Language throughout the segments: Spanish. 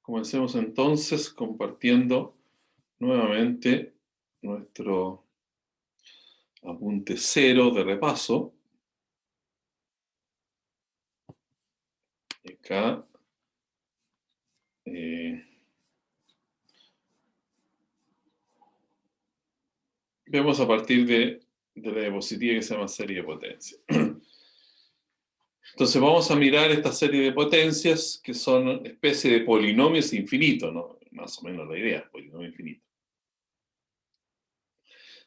Comencemos entonces compartiendo nuevamente nuestro apunte cero de repaso. Acá vemos a partir de la diapositiva que se llama serie de potencias. Entonces vamos a mirar esta serie de potencias que son especie de polinomios infinitos, ¿no? Más o menos la idea, polinomio infinito.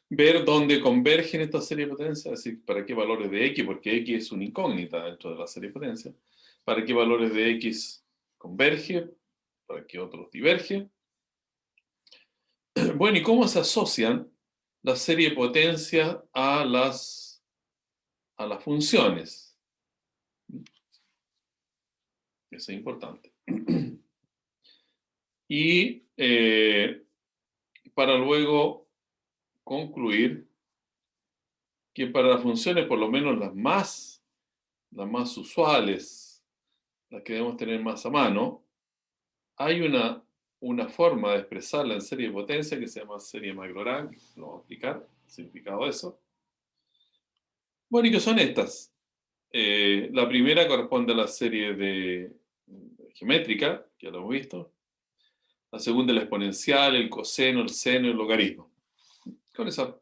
Ver dónde convergen estas series de potencias, es decir, para qué valores de x, porque x es una incógnita dentro de la serie de potencias, para qué valores de x converge, para qué otros diverge. Bueno, ¿y cómo se asocian la serie de potencias a las funciones? Eso es importante. Y para luego concluir que para las funciones, por lo menos las más usuales, las que debemos tener más a mano, hay una forma de expresarla en serie de potencia que se llama serie Maclaurin, lo vamos a explicar, el significado de eso. Bueno, ¿y qué son estas? La primera corresponde a la serie de geométrica, que ya lo hemos visto. La segunda es la exponencial, el coseno, el seno y el logaritmo. Con esa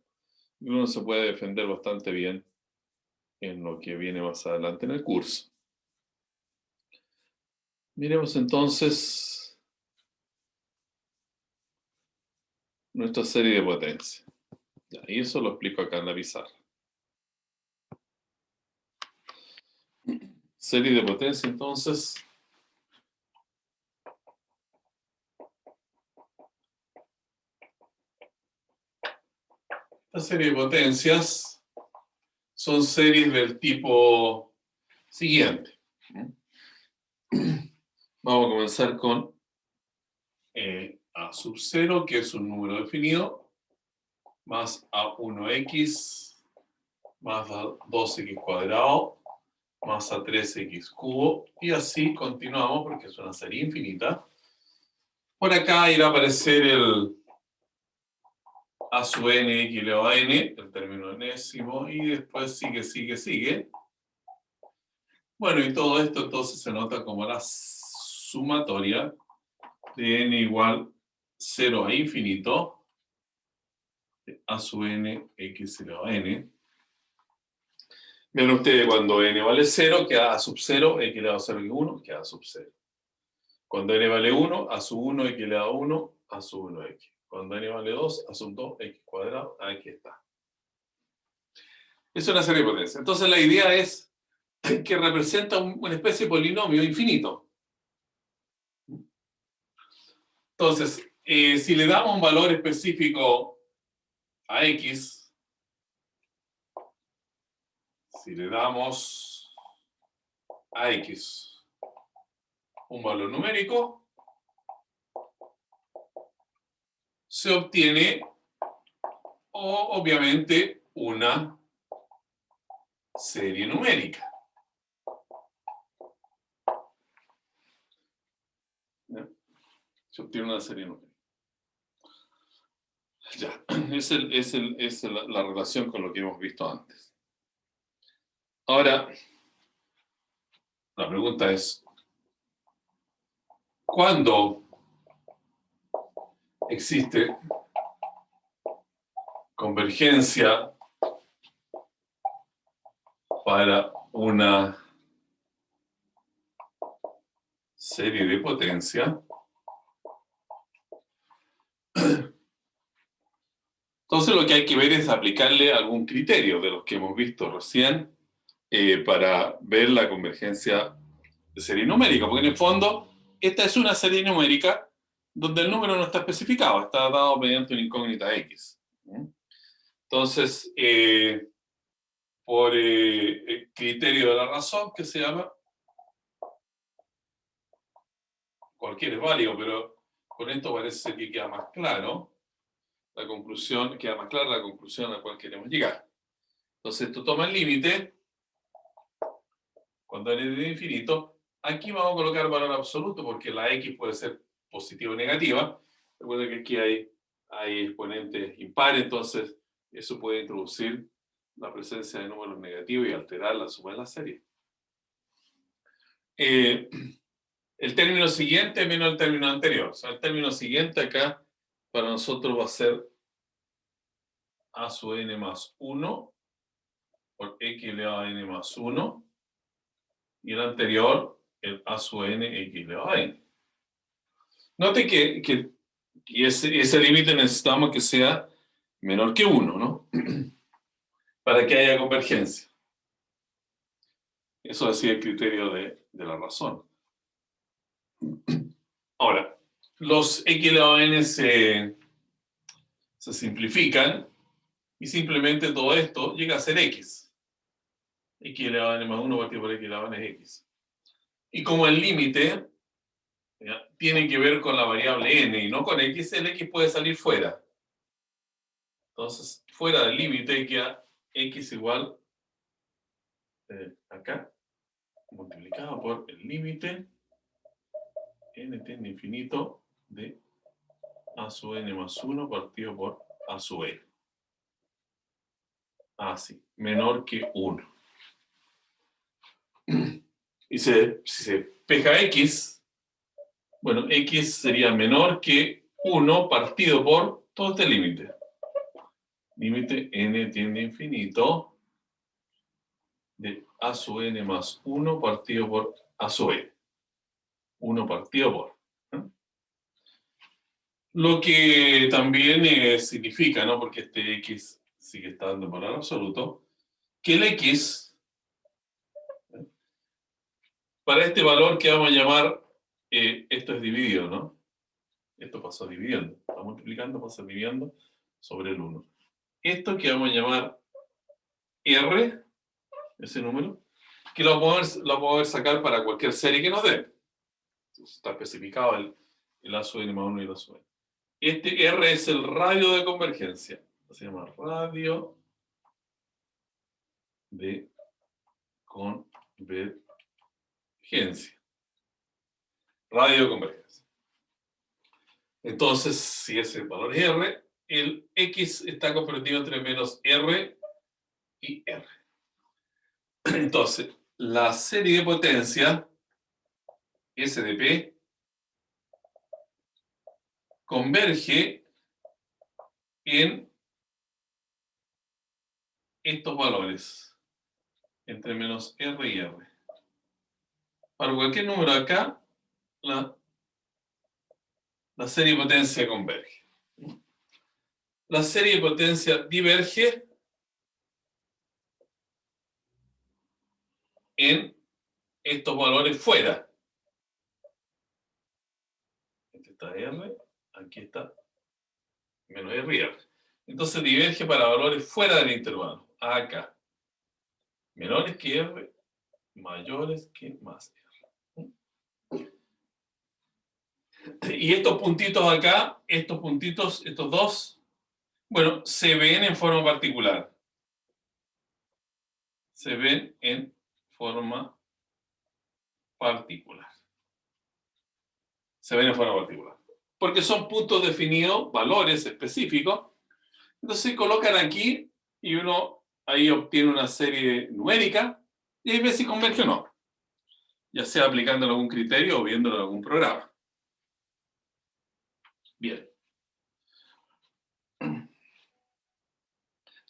uno se puede defender bastante bien en lo que viene más adelante en el curso. Miremos entonces nuestra serie de potencia. Y eso lo explico acá en la pizarra. Serie de potencia, entonces. Esta serie de potencias son series del tipo siguiente. Vamos a comenzar con a sub 0, que es un número definido, más a1x, más a2x cuadrado, más a3x cubo, y así continuamos porque es una serie infinita. Por acá irá a aparecer el a sub n x elevado a n, el término enésimo, y después sigue. Bueno, y todo esto entonces se nota como la sumatoria de n igual 0 a infinito, de a sub n x elevado a n. Ven ustedes, cuando n vale 0, queda a sub 0, x elevado a 0 que 1, queda a sub 0. Cuando n vale 1, a sub 1, x elevado a 1, a sub 1x. Cuando n vale 2, a sub 2, x cuadrado, aquí está. Es una serie de potencias. Entonces la idea es que representa una especie de polinomio infinito. Entonces, si le damos un valor específico a x, si le damos a x un valor numérico, se obtiene obviamente una serie numérica. Se obtiene una serie numérica. Ya, es la relación con lo que hemos visto antes. Ahora, la pregunta es, ¿cuándo existe convergencia para una serie de potencia? Entonces lo que hay que ver es aplicarle algún criterio de los que hemos visto recién para ver la convergencia de serie numérica, porque en el fondo esta es una serie numérica donde el número no está especificado, está dado mediante una incógnita x. Entonces, por el criterio de la razón, que se llama, cualquiera es válido, pero con esto parece que queda más claro la conclusión, queda más clara la conclusión a la cual queremos llegar. Entonces esto toma el límite, cuando n es de infinito, aquí vamos a colocar valor absoluto, porque la x puede ser positiva o negativa. Recuerda que aquí hay exponentes impares, entonces eso puede introducir la presencia de números negativos y alterar la suma de la serie. El término siguiente menos el término anterior. O sea, el término siguiente acá para nosotros va a ser a sub n más 1 por x elevado a n más 1. Y el anterior, el a sub n x elevado a n. Note que ese límite necesitamos que sea menor que 1, ¿no? Para que haya convergencia. Eso decía el criterio de la razón. Ahora, los x elevado a n se simplifican y simplemente todo esto llega a ser x. X elevado a n más 1 partido por x elevado a n es x. Y como el límite tiene que ver con la variable n y no con x, el x puede salir fuera. Entonces, fuera del límite queda x igual acá, multiplicado por el límite n tiende a infinito de a sub n más 1 partido por a sub n. Así, menor que 1. Y si se despeja x, bueno, x sería menor que 1 partido por todo este límite. Límite n tiende a infinito de a sub n más 1 partido por a sub n. 1 partido por. Lo que también significa, ¿no? Porque este x sigue estando en valor absoluto, que el x, para este valor que vamos a llamar, esto es dividido, ¿no? Esto pasó dividiendo. Está multiplicando, pasa dividiendo sobre el 1. Esto que vamos a llamar R, ese número, que lo vamos a poder sacar para cualquier serie que nos dé. Está especificado el a sub n más 1 y el a sub n. Este R es el radio de convergencia. Se llama radio de convergencia. Radio de convergencia. Entonces, si ese valor es R, el X está comprendido entre menos R y R. Entonces, la serie de potencia S de P converge en estos valores, entre menos R y R. Para cualquier número acá, la serie de potencia converge. La serie de potencia diverge en estos valores fuera. Aquí está R, aquí está menos R y R. Entonces diverge para valores fuera del intervalo. Acá. Menores que R, mayores que más R. Y estos puntitos acá, estos puntitos, estos dos, bueno, se ven en forma particular. Se ven en forma particular. Se ven en forma particular. Porque son puntos definidos, valores específicos. Entonces se colocan aquí y uno ahí obtiene una serie numérica y ahí ve si converge o no. Ya sea aplicándolo a algún criterio o viéndolo en algún programa. Bien.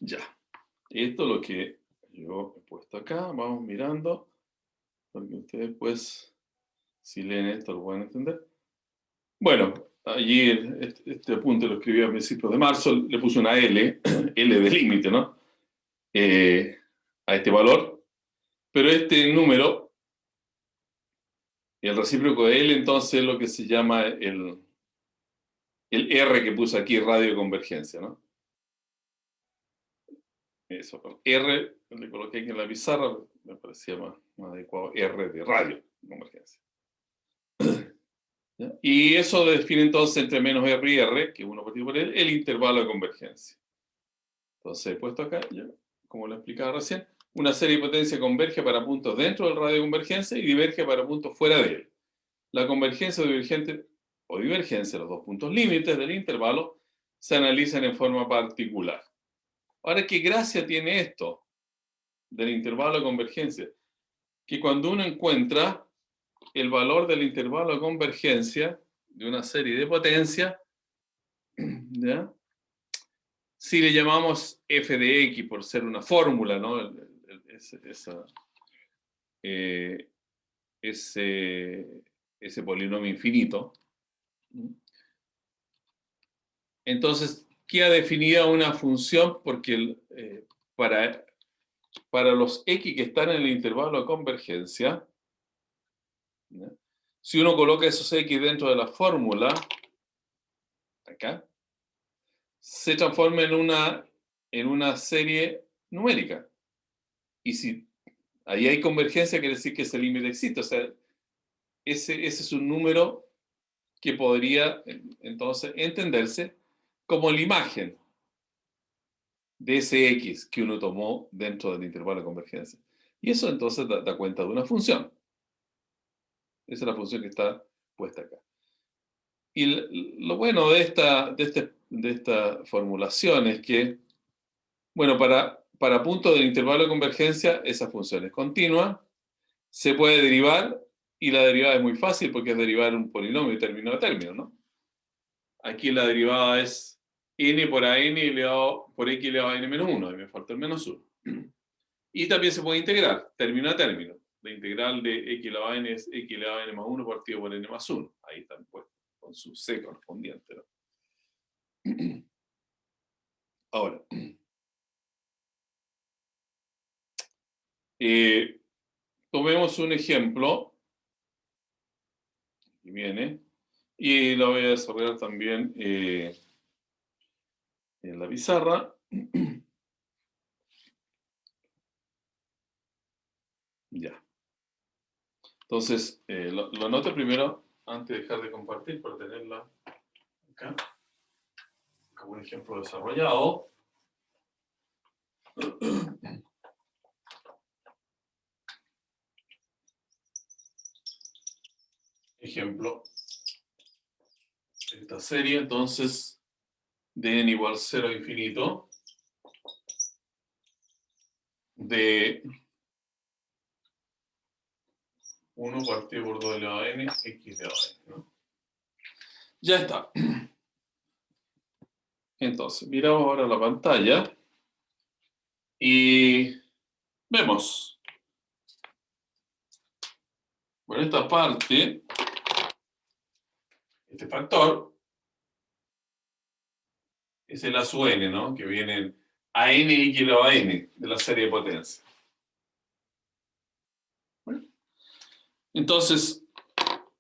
Ya. Esto es lo que yo he puesto acá. Vamos mirando. Porque ustedes, pues, si leen esto, lo pueden entender. Bueno, allí este apunte lo escribí a principios de marzo. Le puse una L, L de límite, ¿no? A este valor. Pero este número, el recíproco de L, entonces es lo que se llama el R que puse aquí, radio de convergencia, ¿no? Eso, R, le coloqué aquí en la pizarra, me parecía más adecuado, R de radio de convergencia. ¿Ya? Y eso define entonces entre menos R y R, que es 1 partido por L, el intervalo de convergencia. Entonces he puesto acá, ya, como lo explicaba recién, una serie de potencia converge para puntos dentro del radio de convergencia y diverge para puntos fuera de él. La convergencia divergente o divergencia, los dos puntos límites del intervalo, se analizan en forma particular. Ahora, ¿qué gracia tiene esto del intervalo de convergencia? Que cuando uno encuentra el valor del intervalo de convergencia de una serie de potencias, ¿ya? Si le llamamos f de x por ser una fórmula, ¿no? Ese polinomio infinito. Entonces, queda definida una función porque para los x que están en el intervalo de convergencia, ¿ya? Si uno coloca esos x dentro de la fórmula, acá, se transforma en una serie numérica. Y si ahí hay convergencia, quiere decir que ese límite existe. O sea, ese es un número que podría entonces entenderse como la imagen de ese x que uno tomó dentro del intervalo de convergencia. Y eso entonces da cuenta de una función. Esa es la función que está puesta acá. Y lo bueno de esta formulación es que, bueno, para puntos del intervalo de convergencia, esa función es continua, se puede derivar, y la derivada es muy fácil porque es derivar un polinomio de término a término, ¿no? Aquí la derivada es n por a n elevado por x elevado a n menos 1, y me falta el menos 1. Y también se puede integrar, término a término. La integral de x elevado a n es x elevado a n más 1 partido por n más 1. Ahí están, pues, con su c correspondiente, ¿no? Ahora, tomemos un ejemplo, que viene, y lo voy a desarrollar también en la pizarra. Ya. Entonces, lo anoto primero antes de dejar de compartir para tenerla acá como un ejemplo desarrollado. Ejemplo, esta serie entonces de n igual 0 a infinito de 1 partido por 2 elevado a n, x elevado a n, ¿no? Ya está. Entonces, miramos ahora la pantalla y vemos. Bueno, esta parte, este factor, es el a sub n, ¿no? Que viene a n y x elevado a n de la serie de potencia. Bueno, entonces,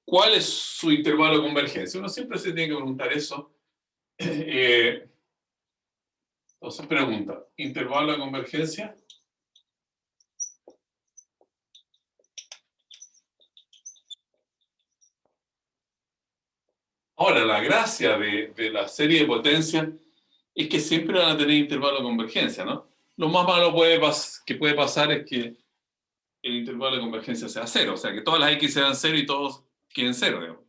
¿cuál es su intervalo de convergencia? Uno siempre se tiene que preguntar eso. Entonces pregunta, ¿intervalo de convergencia? Ahora, la gracia de la serie de potencias es que siempre van a tener intervalo de convergencia, ¿no? Lo más malo que puede pasar es que el intervalo de convergencia sea cero, o sea, que todas las x sean cero y todos queden cero, digamos.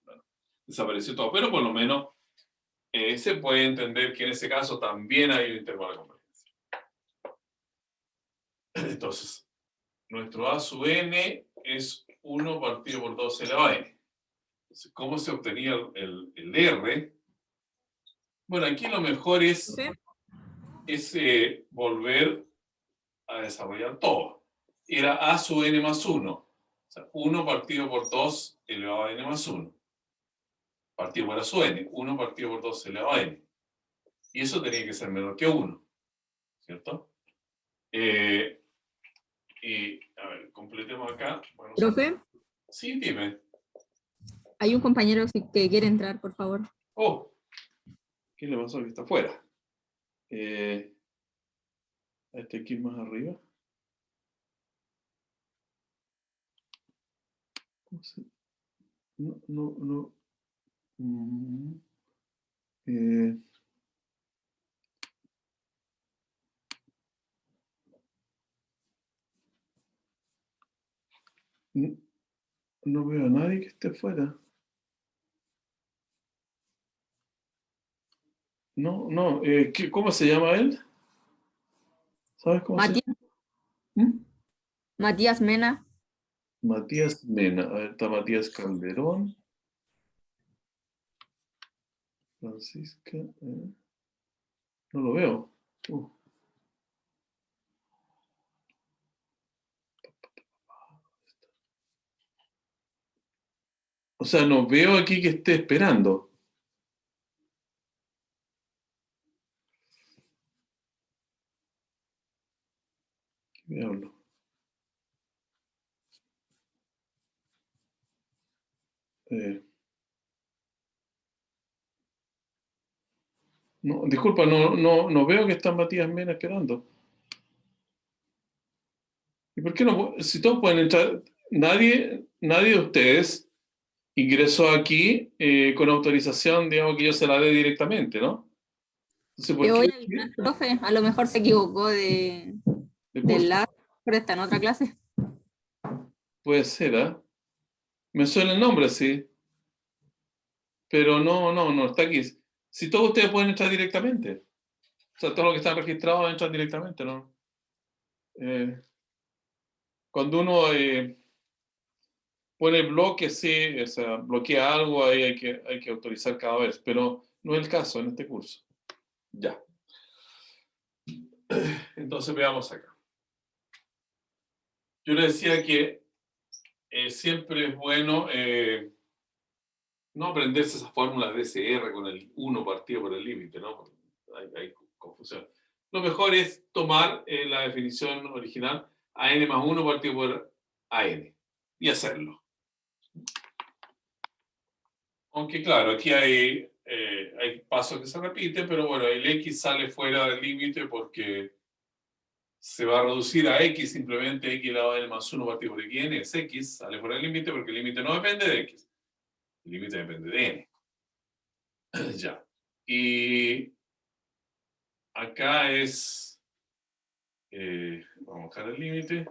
Bueno, desapareció todo, pero por lo menos se puede entender que en ese caso también hay un intervalo de convergencia. Entonces, nuestro a sub n es 1 partido por 2 elevado a n. Entonces, ¿cómo se obtenía el R? Bueno, aquí lo mejor es volver a desarrollar todo. Era a sub n más 1. O sea, 1 partido por 2 elevado a n más 1. Partido por a sub n. 1 partido por 2 elevado a n. Y eso tenía que ser menor que 1. ¿Cierto? Y, a ver, completemos acá. Bueno, Profe, sí, dime. hay un compañero que quiere entrar, por favor. Oh, ¿qué le pasó? Que está afuera. Este aquí más arriba. ¿Cómo se? No. Eh, no veo a nadie que esté fuera. No, no. ¿Cómo se llama él? ¿Sabes cómo se Matías, llama? ¿Mm? Matías Mena. Matías Mena. A ver, está Matías Calderón. Francisca. No lo veo. O sea, no veo aquí que esté esperando. ¿Qué diablo? Eh, no, disculpa, no veo que está Matías Mena esperando. ¿Y por qué no? Si todos pueden entrar, nadie de ustedes ingresó aquí con autorización, digamos que yo se la dé directamente, ¿no? Entonces, ¿por Le qué voy a avisar, profe. A lo mejor se equivocó de del curso? lado, pero está en otra clase. Puede ser, ¿ah? Me suena el nombre, sí, pero no está aquí. Si todos ustedes pueden entrar directamente, o sea, todos los que están registrados entran directamente, ¿no? Eh, Cuando uno pone bloque, sí, o sea, bloquea algo, ahí hay que autorizar cada vez, pero no es el caso en este curso. Ya. Entonces veamos acá. Yo le decía que siempre es bueno no aprenderse esa fórmula de SR con el 1 partido por el límite, ¿no? Porque hay confusión. Lo mejor es tomar la definición original AN más 1 partido por AN y hacerlo. Aunque claro, aquí hay pasos que se repiten, pero bueno, el X sale fuera del límite porque se va a reducir a X, simplemente X elevado a N más 1 partido por N es X, sale fuera del límite porque el límite no depende de X, el límite depende de N. Ya. Y acá es, vamos a bajar el límite,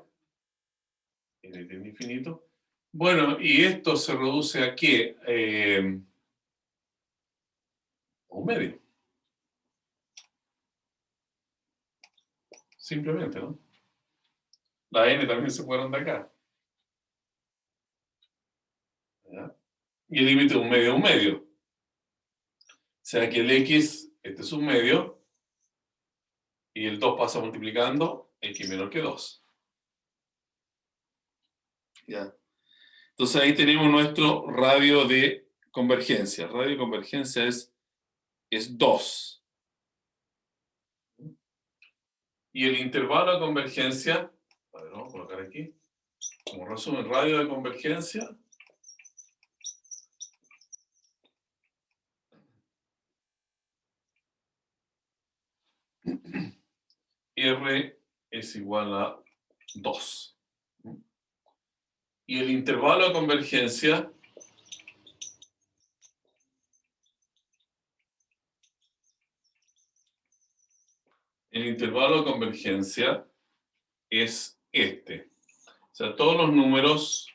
N tiende a infinito. Bueno, y esto se reduce a qué? A un medio. Simplemente, ¿no? La N también se fueron de acá. ¿Ya? Y el límite de un medio. O sea que el X, este es un medio, y el 2 pasa multiplicando, X menor que 2. ¿Ya? Entonces ahí tenemos nuestro radio de convergencia. El radio de convergencia es 2. Y el intervalo de convergencia, a ver, vamos a colocar aquí, como resumen, radio de convergencia R es igual a 2. Y el intervalo de convergencia es este. O sea, todos los números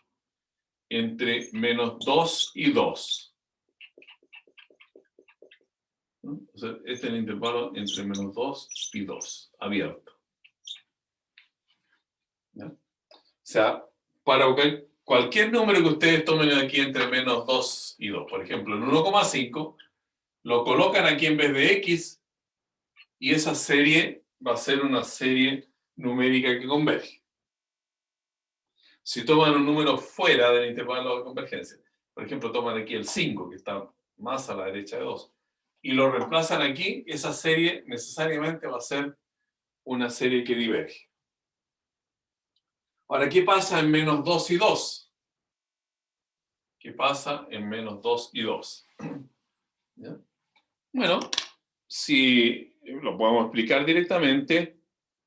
entre menos 2 y 2. ¿No? O sea, este es el intervalo entre menos 2 y 2, abierto. ¿Ya? O sea, para cualquier número que ustedes tomen aquí entre menos 2 y 2, por ejemplo, en 1,5, lo colocan aquí en vez de X y esa serie va a ser una serie numérica que converge. Si toman un número fuera del intervalo de convergencia, por ejemplo, toman aquí el 5, que está más a la derecha de 2, y lo reemplazan aquí, esa serie necesariamente va a ser una serie que diverge. Ahora, ¿qué pasa en menos 2 y 2? ¿Qué pasa en menos 2 y 2? ¿Ya? Bueno, si lo podemos explicar directamente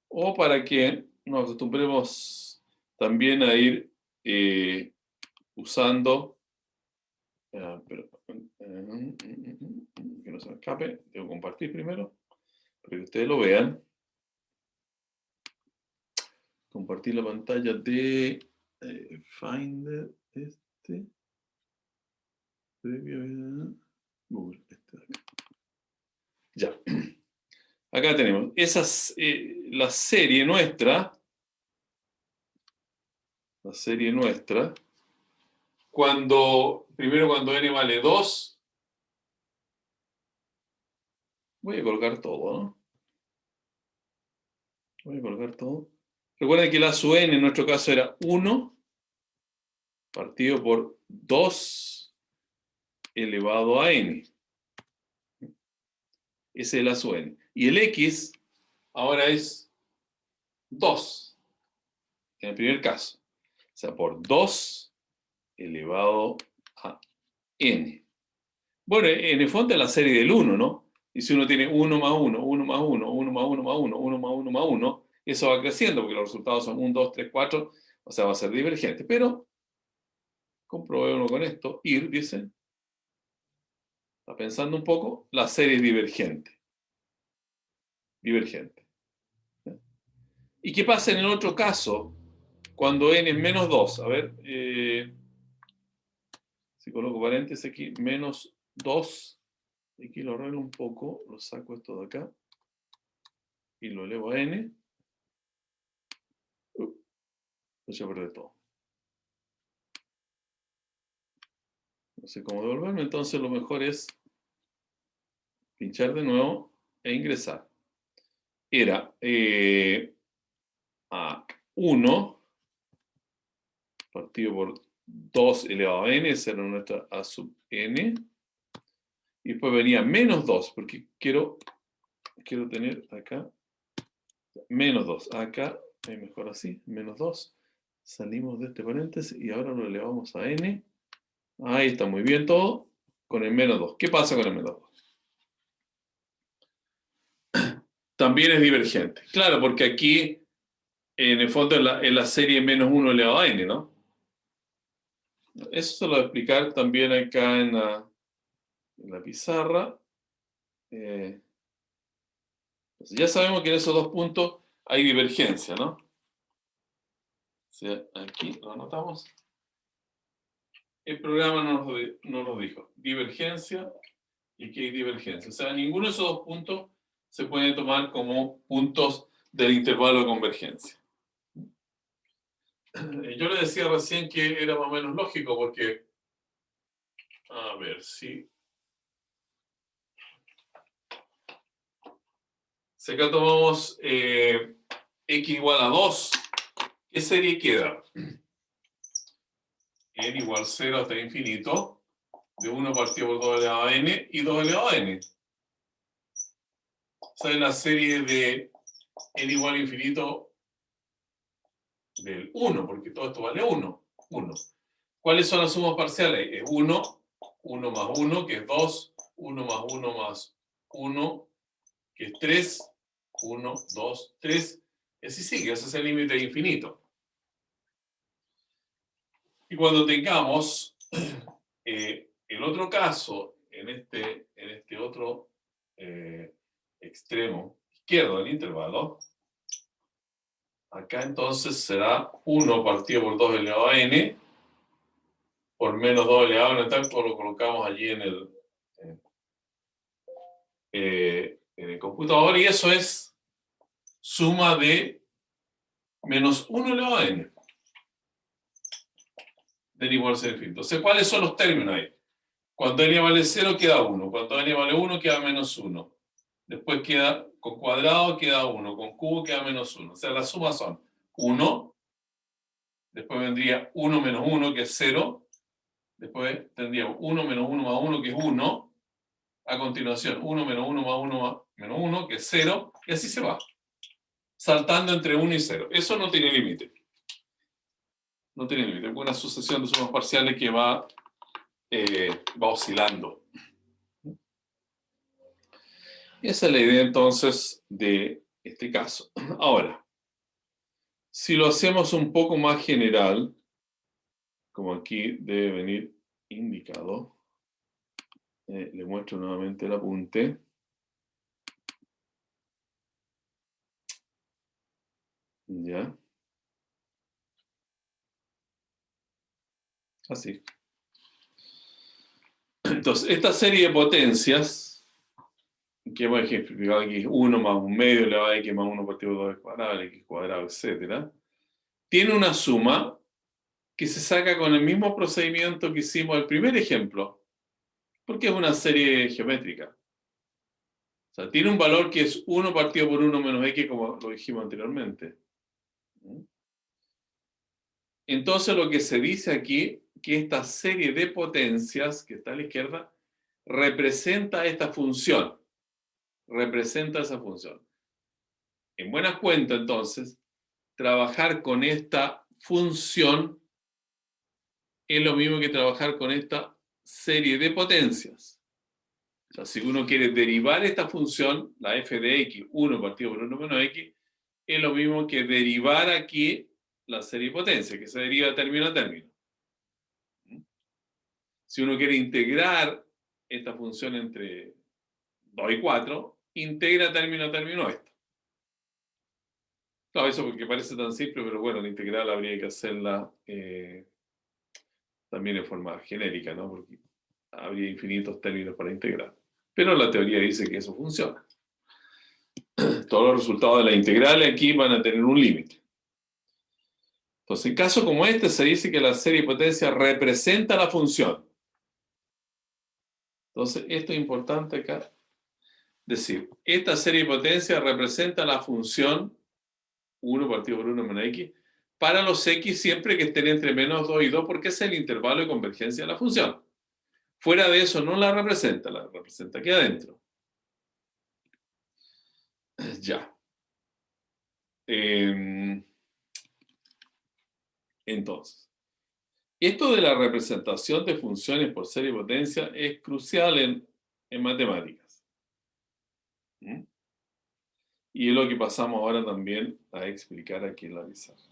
o para que nos acostumbremos también a ir usando, que no se me escape, debo compartir primero, para que ustedes lo vean. Compartir la pantalla de Finder, previo a Google, este de acá. Ya. Acá tenemos la serie nuestra, primero cuando n vale 2, voy a colocar todo, ¿no? Voy a colocar todo. Recuerden que el A sub n en nuestro caso era 1 partido por 2 elevado a n. Ese es el A sub n. Y el x ahora es 2, en el primer caso. O sea, por 2 elevado a n. Bueno, en el fondo es la serie del 1, ¿no? Y si uno tiene 1 más 1, 1 más 1, 1 más 1 más 1, 1 más 1 más 1, eso va creciendo porque los resultados son 1, 2, 3, 4, o sea, va a ser divergente. Pero, comprobémoslo con esto, ir, dice, está pensando un poco, la serie es divergente. Divergente. ¿Y qué pasa en el otro caso? Cuando n es menos 2. A ver, si coloco paréntesis aquí, menos 2. Aquí lo arreglo un poco, lo saco esto de acá y lo elevo a n. Lo voy a perder todo. No sé cómo devolverme, entonces lo mejor es pinchar de nuevo e ingresar. Era a 1 partido por 2 elevado a n, esa era nuestra a sub n. Y después venía menos 2, porque quiero tener acá menos 2. Acá, mejor así, menos 2. Salimos de este paréntesis y ahora lo elevamos a n. Ahí está muy bien todo, con el menos 2. ¿Qué pasa con el menos 2? También es divergente. Claro, porque aquí, en el fondo, es la serie menos 1 elevado a n, ¿no? Eso se lo voy a explicar también acá en la pizarra. Entonces ya sabemos que en esos dos puntos hay divergencia, ¿no? O sea, aquí lo anotamos. El programa nos lo dijo. Divergencia y que hay divergencia. O sea, ninguno de esos dos puntos se puede tomar como puntos del intervalo de convergencia. Yo le decía recién que era más o menos lógico porque, a ver si acá tomamos x igual a 2, ¿qué serie queda? N igual 0 hasta infinito, de 1 partido por 2 elevado a n y 2 elevado a n. O sea, la serie de n igual a infinito del 1, porque todo esto vale 1. ¿Cuáles son las sumas parciales? Es 1, 1 más 1, que es 2, 1 más 1 más 1, que es 3, 1, 2, 3, y así sigue, ese es el límite infinito. Y cuando tengamos el otro caso, en este otro extremo izquierdo del intervalo, acá entonces será 1 partido por 2 elevado a n, por menos 2 elevado a n, tal como lo colocamos allí en el computador, y eso es suma de menos 1 elevado a n. De n igual a 0 infinito. Entonces, ¿cuáles son los términos ahí? Cuando n vale 0 queda 1, cuando n vale 1 queda menos 1. Después queda con cuadrado queda 1, con cubo queda menos 1. O sea, las sumas son 1, después vendría 1 menos 1, que es 0, después tendríamos 1 menos 1 más 1, que es 1, a continuación 1 menos 1 más 1 más menos 1, que es 0, y así se va, saltando entre 1 y 0. Eso no tiene límite. No tiene límite, es una sucesión de sumas parciales que va oscilando. Esa es la idea entonces de este caso. Ahora, si lo hacemos un poco más general, como aquí debe venir indicado, le muestro nuevamente el apunte. Ya. Así. Entonces, esta serie de potencias que hemos ejemplificado aquí, 1 más 1 medio elevado a x más 1 partido por 2 al cuadrado, x cuadrado, etc. Tiene una suma que se saca con el mismo procedimiento que hicimos el primer ejemplo, porque es una serie geométrica. O sea, tiene un valor que es 1 partido por 1 menos x, como lo dijimos anteriormente. Entonces lo que se dice aquí, que esta serie de potencias, que está a la izquierda, representa esta función. Representa esa función. En buena cuenta, entonces, trabajar con esta función es lo mismo que trabajar con esta serie de potencias. O sea, si uno quiere derivar esta función, la f de x, 1 partido por 1 menos x, es lo mismo que derivar aquí la serie de potencias, que se deriva término a término. Si uno quiere integrar esta función entre 2 y 4, integra término a término esto. Claro, eso porque parece tan simple, pero bueno, la integral habría que hacerla también en forma genérica, ¿no? Porque habría infinitos términos para integrar. Pero la teoría dice que eso funciona. Todos los resultados de la integral aquí van a tener un límite. Entonces, en caso como este, se dice que la serie de potencias representa la función. Entonces, esto es importante acá. Decir, esta serie de potencias representa la función 1 partido por 1 menos x para los x siempre que estén entre menos 2 y 2, porque ese es el intervalo de convergencia de la función. Fuera de eso no la representa aquí adentro. Ya. Entonces, esto de la representación de funciones por serie de potencia es crucial en matemáticas. Y es lo que pasamos ahora también a explicar aquí en la pizarra.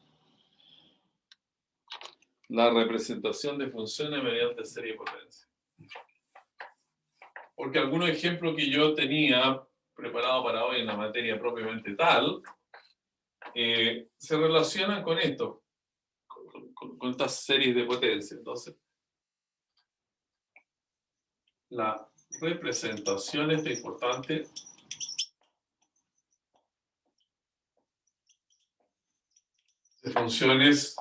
La representación de funciones mediante serie de potencia. Porque algunos ejemplos que yo tenía preparado para hoy en la materia propiamente tal, se relacionan con esto, con estas series de potencia. Entonces, la representación es importante de funciones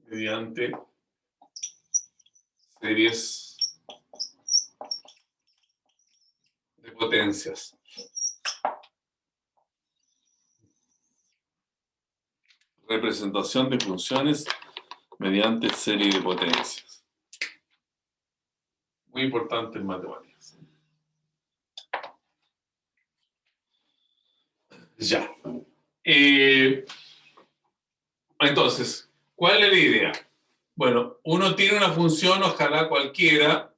mediante series de potencias. Representación de funciones mediante serie de potencias. Muy importante en matemáticas. Ya. Entonces, ¿cuál es la idea? Bueno, uno tiene una función, ojalá cualquier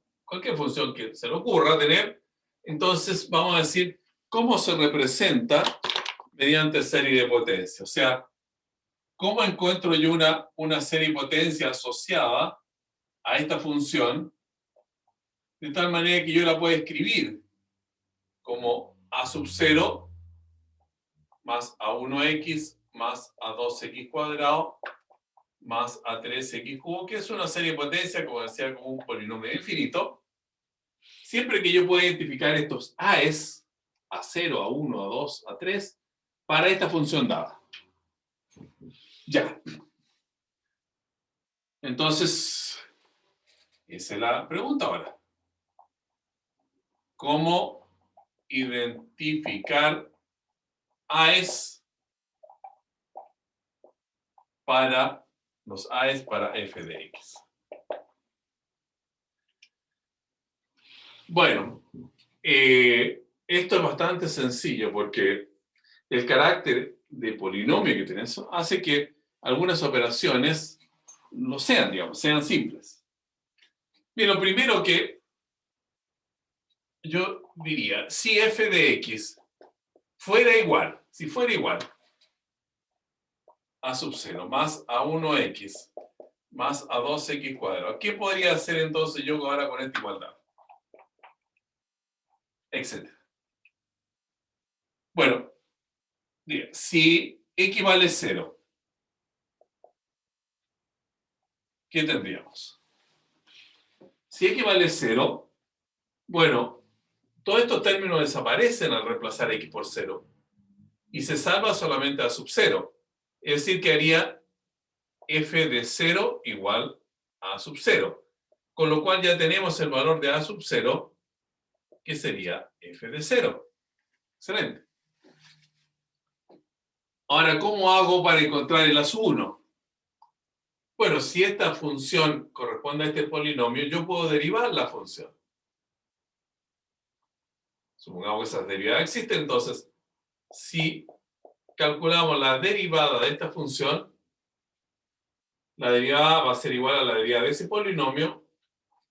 función que se le ocurra tener, entonces vamos a decir cómo se representa mediante serie de potencia. O sea, ¿cómo encuentro yo una serie de potencia asociada a esta función de tal manera que yo la pueda escribir como a sub 0 más a1x más a2x cuadrado más a3x cubo, que es una serie de potencia, como decía, como un polinomio infinito. Siempre que yo pueda identificar estos a's, a0, a1, a2, a3, para esta función dada. Ya. Entonces, esa es la pregunta ahora. ¿Cómo identificar a's para los a's para f de x? Bueno, esto es bastante sencillo porque el carácter de polinomio que tenés hace que algunas operaciones no sean, digamos, sean simples. Bien, lo primero que yo diría, si f de x fuera igual, si fuera igual a sub 0 más a 1x más a 2x cuadrado, ¿qué podría hacer entonces yo ahora con esta igualdad? Etcétera. Bueno, si x vale 0, ¿qué tendríamos? Si x vale 0, bueno, Todos estos términos desaparecen al reemplazar x por 0 y se salva solamente a sub 0. Es decir, que haría f de 0 igual a sub 0. Con lo cual ya tenemos el valor de a sub 0, que sería f de 0. Excelente. Ahora, ¿cómo hago para encontrar el a sub 1? Bueno, si esta función corresponde a este polinomio, yo puedo derivar la función. Supongamos que esas derivadas existen, entonces, si calculamos la derivada de esta función, la derivada va a ser igual a la derivada de ese polinomio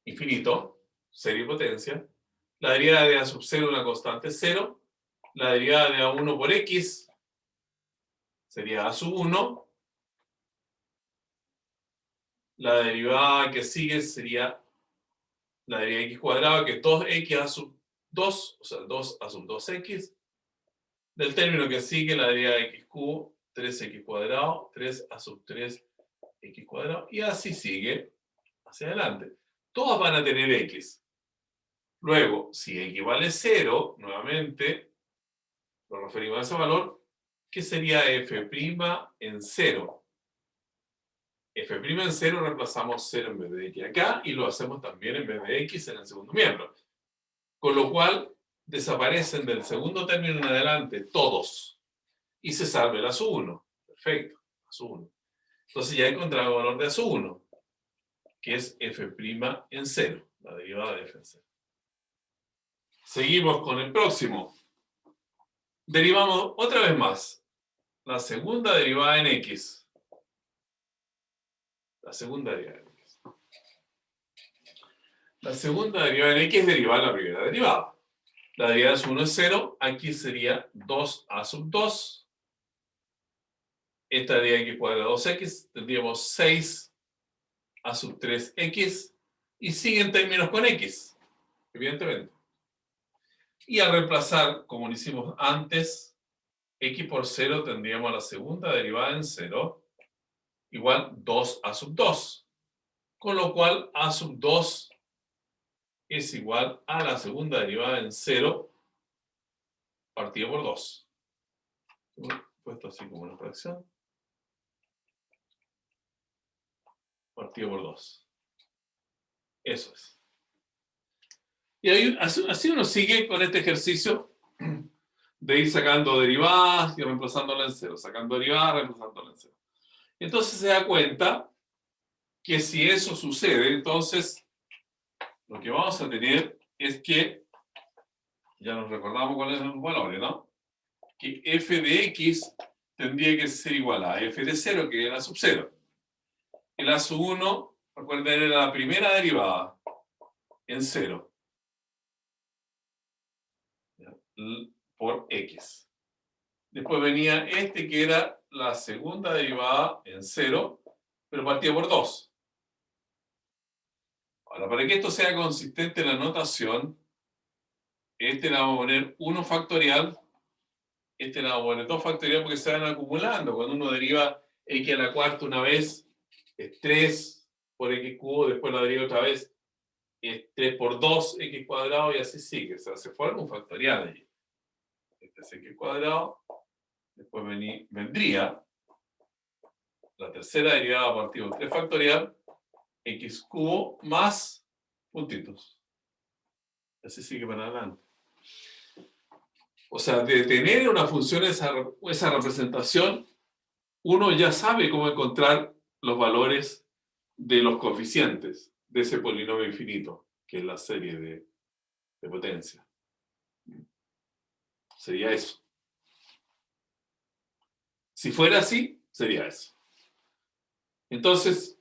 infinito, serie y potencia, la derivada de a sub 0, una constante 0, la derivada de a1 por x sería a sub 1, la derivada que sigue sería la derivada de x cuadrado, que es 2x a sub 2, o sea, 2 a sub 2x, del término que sigue la derivada de x cubo, 3x cuadrado, 3 a sub 3x cuadrado, y así sigue hacia adelante. Todas van a tener x. Luego, si x vale 0, nuevamente, lo referimos a ese valor, que sería f' en 0. F' en 0 reemplazamos 0 en vez de x acá, y lo hacemos también en vez de x en el segundo miembro. Con lo cual, desaparecen del segundo término en adelante todos. Y se salve el a sub 1. Perfecto, a sub 1. Entonces ya encontramos el valor de a sub 1, que es f' en 0, la derivada de f en 0. Seguimos con el próximo. Derivamos otra vez más la segunda derivada en x. La segunda derivada en x. La segunda derivada en x es derivar la primera derivada. La derivada de sub 1 es 0. Aquí sería 2a sub 2. Esta derivada de x cuadrado 2x. Tendríamos 6 a sub 3x. Y siguen términos con x, evidentemente. Y al reemplazar, como lo hicimos antes, x por 0, tendríamos la segunda derivada en 0, igual 2a sub 2. Con lo cual, a sub 2 es igual a la segunda derivada en 0 partido por 2. Puesto así como una fracción. Partido por 2. Eso es. Y ahí, así uno sigue con este ejercicio de ir sacando derivadas y reemplazándola en 0. Sacando derivadas, reemplazándola en 0. Entonces se da cuenta que si eso sucede, entonces lo que vamos a tener es que, ya nos recordamos cuáles son los valores, ¿no? Que f de x tendría que ser igual a f de 0, que era sub 0. El a sub 1, recuerden, era la primera derivada en 0 por x. Después venía este que era la segunda derivada en 0, pero partía por 2. Ahora, para que esto sea consistente en la notación, este le vamos a poner 1 factorial, este le vamos a poner 2 factorial porque se van acumulando. Cuando uno deriva x a la cuarta una vez, es 3 por x cubo, después la deriva otra vez, es 3 por 2 x cuadrado y así sigue. O sea, se forma un factorial allí. Este es x cuadrado, después vendría la tercera derivada a partir de 3 factorial, x cubo más puntitos. Así sigue para adelante. O sea, de tener una función esa representación, uno ya sabe cómo encontrar los valores de los coeficientes de ese polinomio infinito, que es la serie de potencia. Sería eso. Si fuera así, sería eso. Entonces,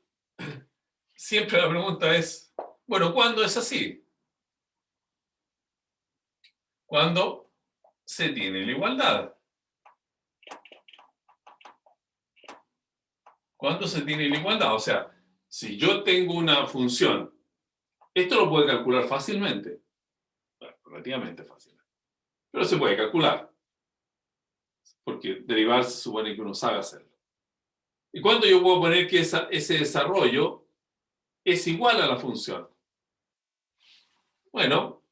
siempre la pregunta es, bueno, ¿cuándo es así? Cuando se tiene la igualdad. ¿Cuándo se tiene la igualdad? O sea, si yo tengo una función, esto lo puede calcular fácilmente. Bueno, relativamente fácilmente. Pero se puede calcular. Porque derivar se supone que uno sabe hacerlo. ¿Y cuándo yo puedo poner que ese desarrollo es igual a la función? Bueno,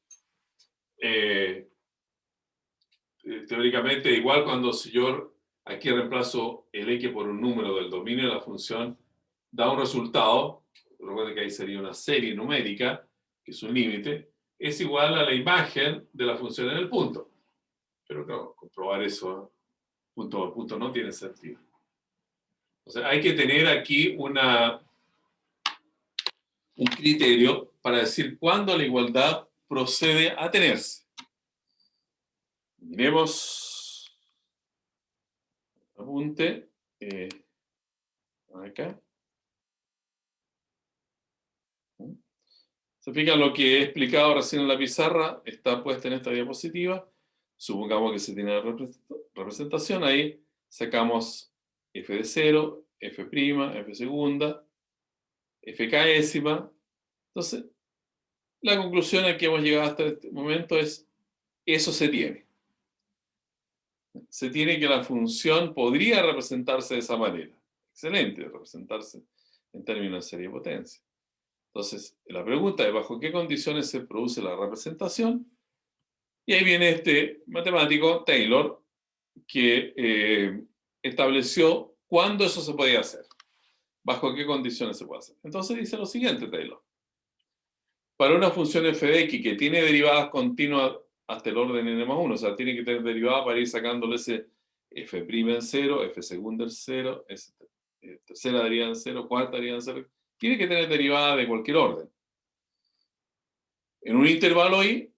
teóricamente, igual cuando si yo aquí reemplazo el x por un número del dominio de la función, da un resultado, recuerden que ahí sería una serie numérica, que es un límite, es igual a la imagen de la función en el punto. Pero claro, comprobar eso punto por punto no tiene sentido. O sea, hay que tener aquí un criterio para decir cuándo la igualdad procede a tenerse. Miremos, apunte, acá. Se fijan lo que he explicado recién en la pizarra, está puesta en esta diapositiva. Supongamos que se tiene la representación, ahí sacamos f de 0, f', f segunda, f késima. Entonces, la conclusión a que hemos llegado hasta este momento es, eso se tiene. Se tiene que la función podría representarse de esa manera. Excelente, representarse en términos de serie de potencia. Entonces, la pregunta es, ¿bajo qué condiciones se produce la representación? Y ahí viene este matemático, Taylor, que estableció cuándo eso se podía hacer. ¿Bajo qué condiciones se puede hacer? Entonces dice lo siguiente, Taylor. Para una función f de x que tiene derivadas continuas hasta el orden n+1, o sea, tiene que tener derivada para ir sacándole ese f' en 0, f segunda en 0, tercera derivada en 0, cuarta derivada en 0, tiene que tener derivada de cualquier orden. En un intervalo y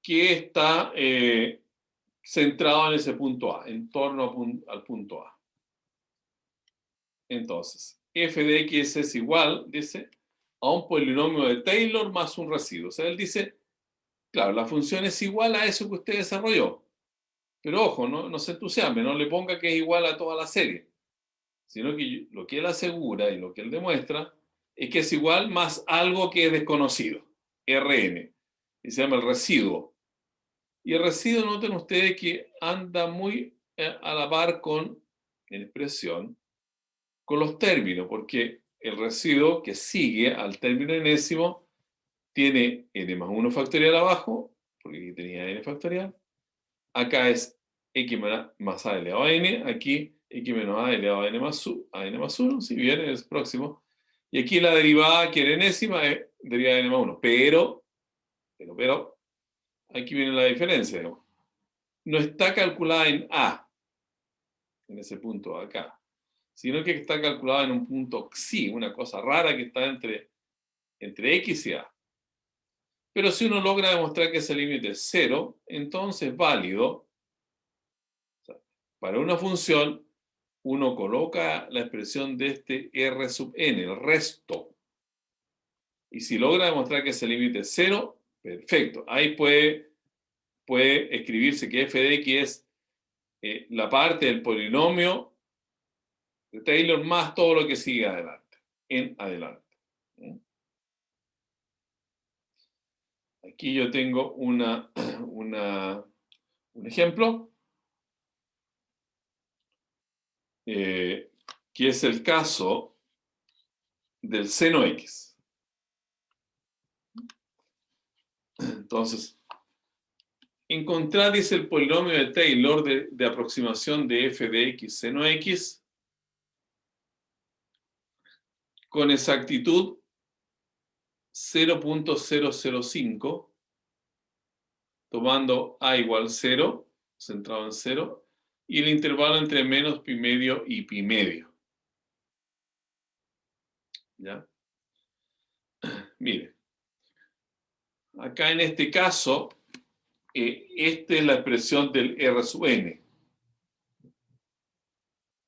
que está centrado en ese punto A, en torno al punto A. Entonces, f de x es igual, dice, a un polinomio de Taylor más un residuo. O sea, él dice, claro, la función es igual a eso que usted desarrolló. Pero ojo, no se entusiasme, no le ponga que es igual a toda la serie. Sino que lo que él asegura y lo que él demuestra es que es igual más algo que es desconocido, Rn, y se llama el residuo. Y el residuo, noten ustedes que anda muy a la par con, en expresión, con los términos, porque el residuo que sigue al término enésimo tiene n+1 factorial abajo, porque aquí tenía n factorial. Acá es x más a elevado a n, aquí x menos a elevado a n más 1, si bien es próximo. Y aquí la derivada, que era enésima, es derivada de n+1. Pero, aquí viene la diferencia, digamos. No está calculada en A, en ese punto acá, sino que está calculada en un punto xi, una cosa rara que está entre x y A. Pero si uno logra demostrar que ese límite es 0, entonces es válido. O sea, para una función, uno coloca la expresión de este R sub n, el resto. Y si logra demostrar que ese límite es 0, perfecto. Ahí puede escribirse que f de x es la parte del polinomio de Taylor más todo lo que sigue adelante, en adelante. Aquí yo tengo un ejemplo, que es el caso del seno x. Entonces, encontrar, dice el polinomio de Taylor de aproximación de f de x seno x con exactitud 0.005, tomando a igual 0, centrado en 0, y el intervalo entre menos pi medio y pi medio. ¿Ya? Mire, acá en este caso, esta es la expresión del R sub n.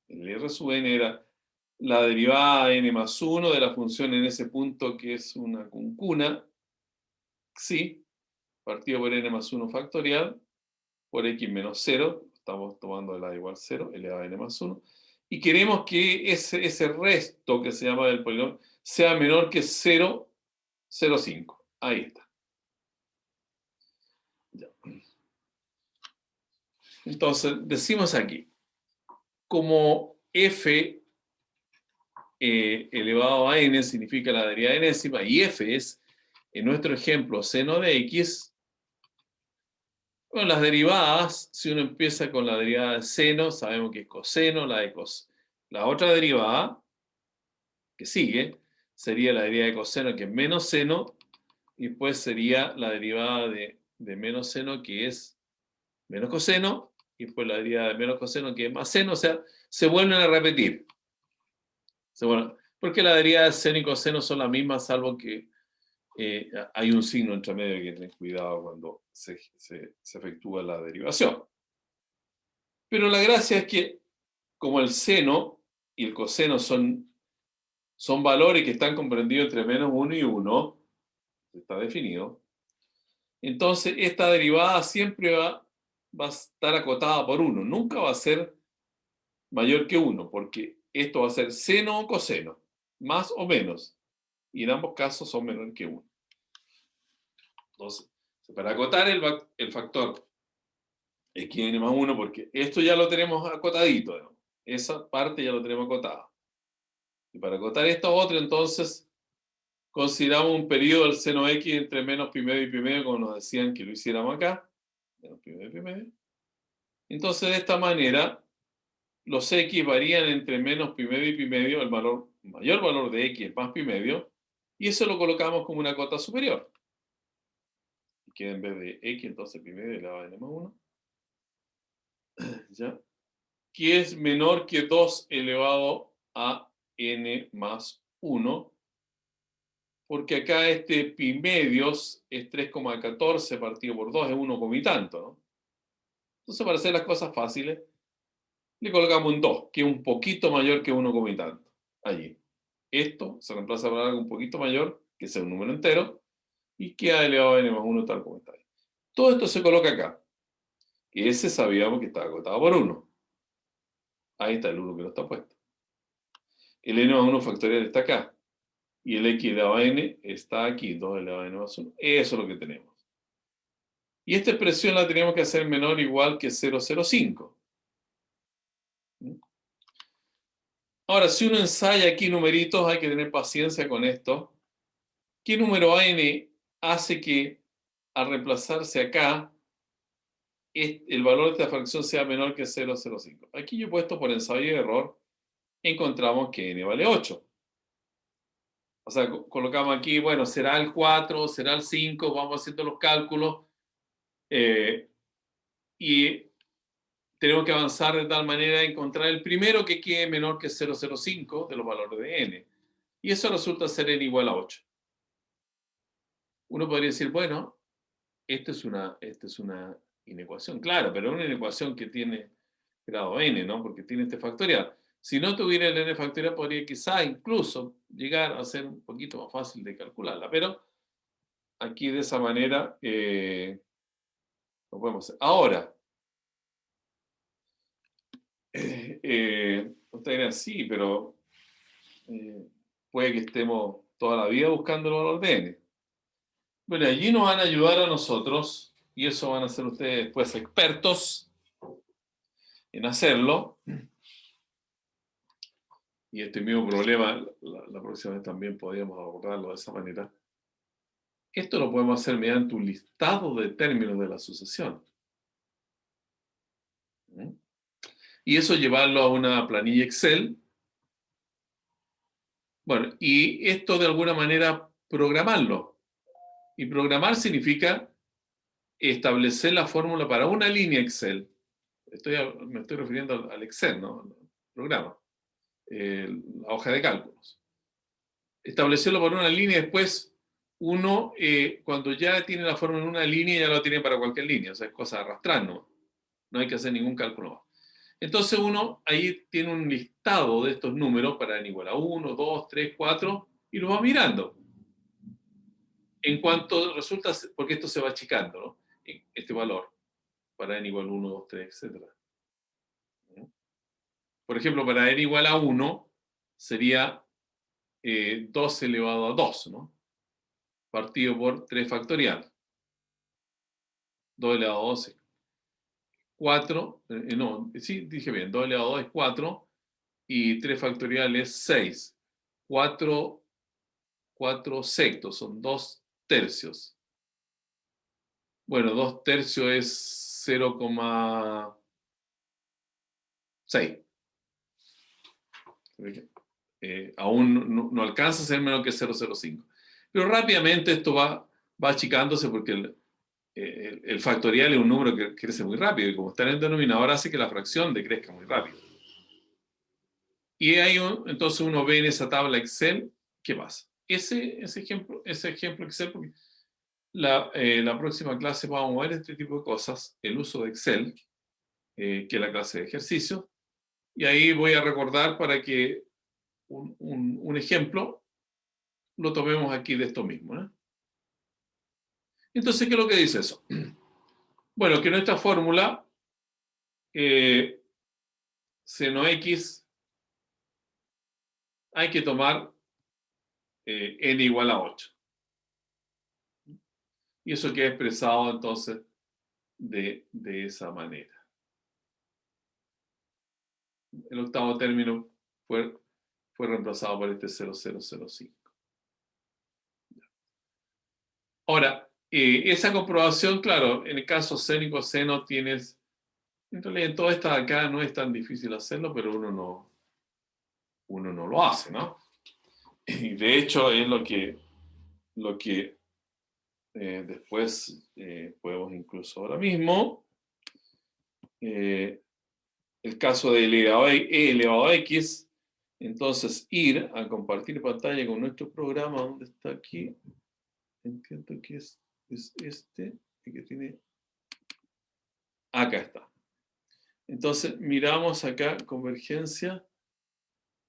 El R sub n era la derivada de n+1 de la función en ese punto que es una cuncuna, xi, partido por n+1 factorial, por x menos 0, estamos tomando el a igual 0, elevado a n+1, y queremos que ese resto que se llama del polinomio sea menor que 0,05. Ahí está. Ya. Entonces, decimos aquí, como f elevado a n significa la derivada enésima, y f es, en nuestro ejemplo, seno de x, Bueno, las derivadas, si uno empieza con la derivada de seno, sabemos que es coseno, la otra derivada, que sigue, sería la derivada de coseno, que es menos seno, y después sería la derivada de menos seno, que es menos coseno, y después la derivada de menos coseno, que es más seno, o sea, se vuelven a repetir. Porque la derivada de seno y coseno son las mismas, salvo que hay un signo entre medio que hay que tener cuidado cuando se efectúa la derivación. Pero la gracia es que, como el seno y el coseno son valores que están comprendidos entre menos 1 y 1, está definido, entonces esta derivada siempre va a estar acotada por 1, nunca va a ser mayor que 1, porque esto va a ser seno o coseno, más o menos, y en ambos casos son menor que 1. Entonces, para acotar el factor x más 1, porque esto ya lo tenemos acotadito, ¿no? Esa parte ya lo tenemos acotada. Y para acotar esta otra, entonces, consideramos un periodo del seno x entre menos pi medio y pi medio, como nos decían que lo hiciéramos acá. Menos pi medio y pi medio. Entonces, de esta manera, los x varían entre menos pi medio y pi medio, el mayor valor de x es más pi medio, y eso lo colocamos como una cota superior. Y queda en vez de x, entonces pi medio elevado a n más 1. ¿Ya? Que es menor que 2 elevado a n más 1, porque acá este pi medios es 3,14 partido por 2, es 1, y tanto, ¿no? Entonces, para hacer las cosas fáciles, le colocamos un 2, que es un poquito mayor que 1, y tanto, allí. Esto se reemplaza por algo un poquito mayor, que sea un número entero, y queda elevado a n más 1 tal como está ahí. Todo esto se coloca acá. Y ese sabíamos que estaba acotado por 1. Ahí está el 1 que no está puesto. El n más 1 factorial está acá. Y el x elevado a n está aquí, 2 elevado a n más 1. Eso es lo que tenemos. Y esta expresión la tenemos que hacer menor o igual que 0,05. Ahora, si uno ensaya aquí numeritos, hay que tener paciencia con esto. ¿Qué número n hace que, al reemplazarse acá, el valor de esta fracción sea menor que 0,05? Aquí yo he puesto por ensayo y error, encontramos que n vale 8. O sea, colocamos aquí, bueno, será el 4, será el 5, vamos haciendo los cálculos. Y tenemos que avanzar de tal manera a encontrar el primero que quede menor que 0,05 de los valores de n. Y eso resulta ser n igual a 8. Uno podría decir, bueno, esta es una inecuación, claro, pero es una inecuación que tiene grado n, ¿no? Porque tiene este factorial. Si no tuviera el n factorial, podría quizá incluso llegar a ser un poquito más fácil de calcularla. Pero aquí de esa manera lo podemos hacer. Ahora, ustedes dirán, sí, pero puede que estemos toda la vida buscando el valor de n. Bueno, allí nos van a ayudar a nosotros, y eso van a ser ustedes después expertos en hacerlo. Y este mismo problema, la próxima vez también podríamos abordarlo de esa manera. Esto lo podemos hacer mediante un listado de términos de la sucesión. Y eso llevarlo a una planilla Excel. Bueno, y esto de alguna manera programarlo. Y programar significa establecer la fórmula para una línea Excel. Me estoy refiriendo al Excel, ¿no? Al programa. La hoja de cálculos. Establecerlo por una línea y después uno, cuando ya tiene la fórmula en una línea, ya lo tiene para cualquier línea. O sea, es cosa de arrastrar, ¿no? No hay que hacer ningún cálculo más. Entonces uno ahí tiene un listado de estos números para n igual a 1, 2, 3, 4 y los va mirando. En cuanto resulta, porque esto se va achicando, ¿no? Este valor para n igual a 1, 2, 3, etc. Por ejemplo, para n igual a 1 sería 2 elevado a 2, ¿no? Partido por 3 factorial. 2 elevado a 2 es 4, no, sí, dije bien, 2 elevado a 2 es 4 y 3 factorial es 6. 4 sextos, son 2 tercios. Bueno, 2/3 es 0,6. Aún no alcanza a ser menos que 0,05. Pero rápidamente esto va achicándose porque el factorial es un número que crece muy rápido y como está en el denominador hace que la fracción decrezca muy rápido. Y ahí entonces uno ve en esa tabla Excel qué pasa. Ese ejemplo Excel, porque la próxima clase vamos a ver este tipo de cosas, el uso de Excel, que es la clase de ejercicio, y ahí voy a recordar para que un ejemplo lo tomemos aquí de esto mismo, ¿no? Entonces, ¿qué es lo que dice eso? Bueno, que nuestra fórmula, seno x, hay que tomar n igual a 8. Y eso queda expresado entonces de esa manera. El octavo término fue reemplazado por este 0005. Ahora, esa comprobación, claro, en el caso seno y coseno tienes, en realidad en todas estas acá no es tan difícil hacerlo, pero uno no lo hace, ¿no? Y de hecho es lo que después podemos incluso ahora mismo, el caso de e elevado a x, entonces ir a compartir pantalla con nuestro programa, ¿dónde está aquí? Entiendo que es este, que tiene, acá está. Entonces miramos acá, convergencia,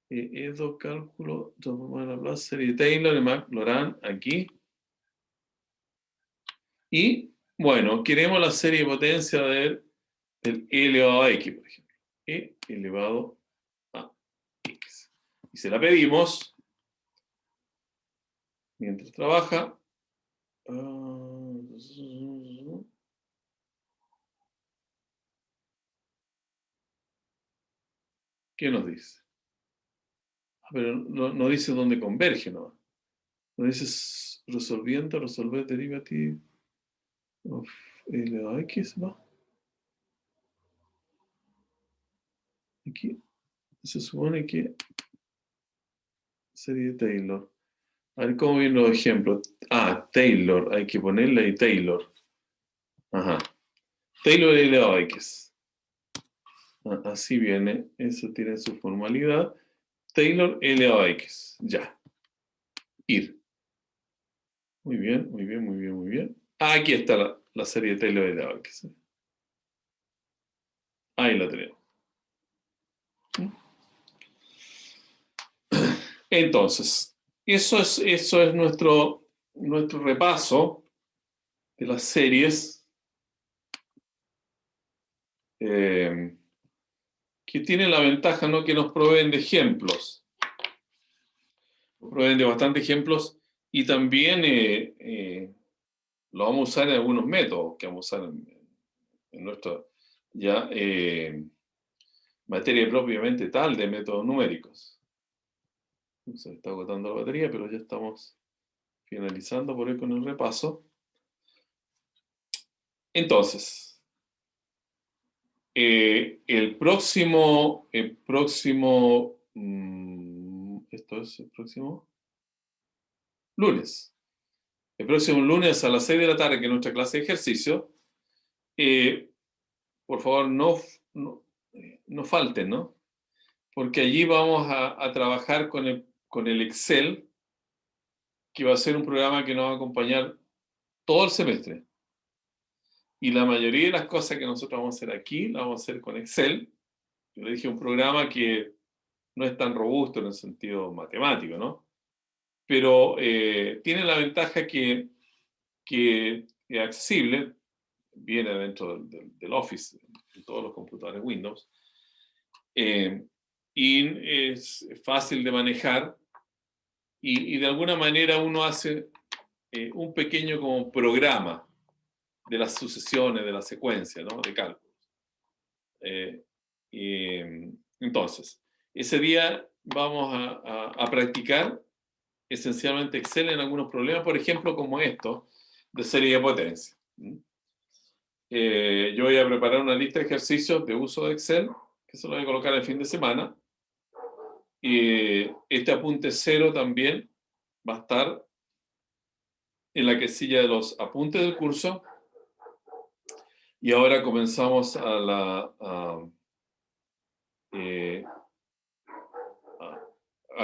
EDO, cálculo, transformar la Laplace, serie Taylor, Maclaurin, aquí. Y, bueno, queremos la serie de potencia del E elevado a x, por ejemplo. E elevado a x. Y se la pedimos mientras trabaja. ¿Qué nos dice? Pero no dice dónde converge, ¿no? Nos dice resolviendo, resolver derivative of elevado a x, ¿no? Aquí se supone que sería Taylor. A ver cómo vienen los ejemplos. Taylor, hay que ponerle ahí Taylor. Ajá. Taylor elevado a x. Así viene, eso tiene su formalidad. Taylor elevado a x. Ya. Ir. Muy bien, muy bien, muy bien, muy bien. Aquí está la serie de Taylor elevado a x. Ahí la tenemos. Entonces, eso es nuestro repaso de las series que tienen la ventaja, ¿no?, que nos proveen de ejemplos. Nos proveen de bastantes ejemplos y también lo vamos a usar en algunos métodos que vamos a usar en nuestra ya materia propiamente tal de métodos numéricos. Se está agotando la batería, pero ya estamos finalizando por hoy con el repaso. Entonces, el próximo, esto es el próximo lunes. El próximo lunes a las 6 de la tarde, que es nuestra clase de ejercicio, por favor no falten, ¿no? Porque allí vamos a trabajar con el Excel, que va a ser un programa que nos va a acompañar todo el semestre. Y la mayoría de las cosas que nosotros vamos a hacer aquí, las vamos a hacer con Excel. Yo le dije, un programa que no es tan robusto en el sentido matemático, ¿no? Pero tiene la ventaja que es accesible, viene dentro del Office, en todos los computadores Windows, y es fácil de manejar, y de alguna manera uno hace un pequeño como programa de las sucesiones, de la secuencia, ¿no?, de cálculos. Entonces, ese día vamos a practicar esencialmente Excel en algunos problemas, por ejemplo, como esto, de serie de potencia. yo voy a preparar una lista de ejercicios de uso de Excel, que se lo voy a colocar el fin de semana. Este apunte 0 también va a estar en la casilla de los apuntes del curso. Y ahora comenzamos al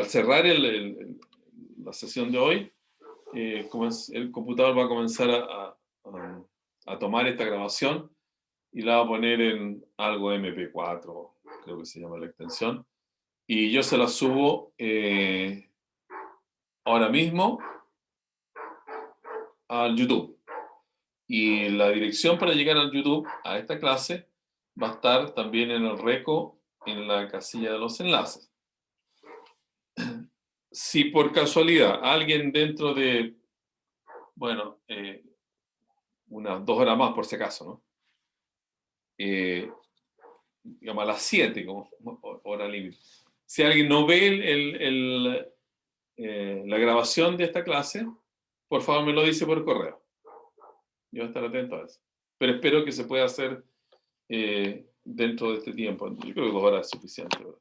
cerrar la sesión de hoy, el computador va a comenzar a tomar esta grabación y la va a poner en algo MP4, creo que se llama la extensión. Y yo se la subo ahora mismo al YouTube. Y la dirección para llegar al YouTube a esta clase va a estar también en el reco, en la casilla de los enlaces. Si por casualidad alguien dentro de, bueno, unas 2 horas más por si acaso, ¿no? Digamos a las 7 como hora límite. Si alguien no ve la grabación de esta clase, por favor me lo dice por correo. Yo voy a estar atento a eso. Pero espero que se pueda hacer dentro de este tiempo. Yo creo que 2 horas es suficiente, ¿verdad?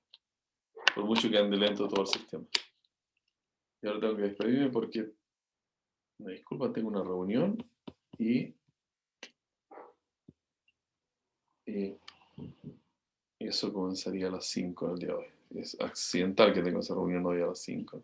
Por mucho que ande lento todo el sistema. Y ahora tengo que despedirme porque, me disculpa, tengo una reunión y eso comenzaría a las 5 del día de hoy. Es accidental que tengo esa reunión hoy a las 5.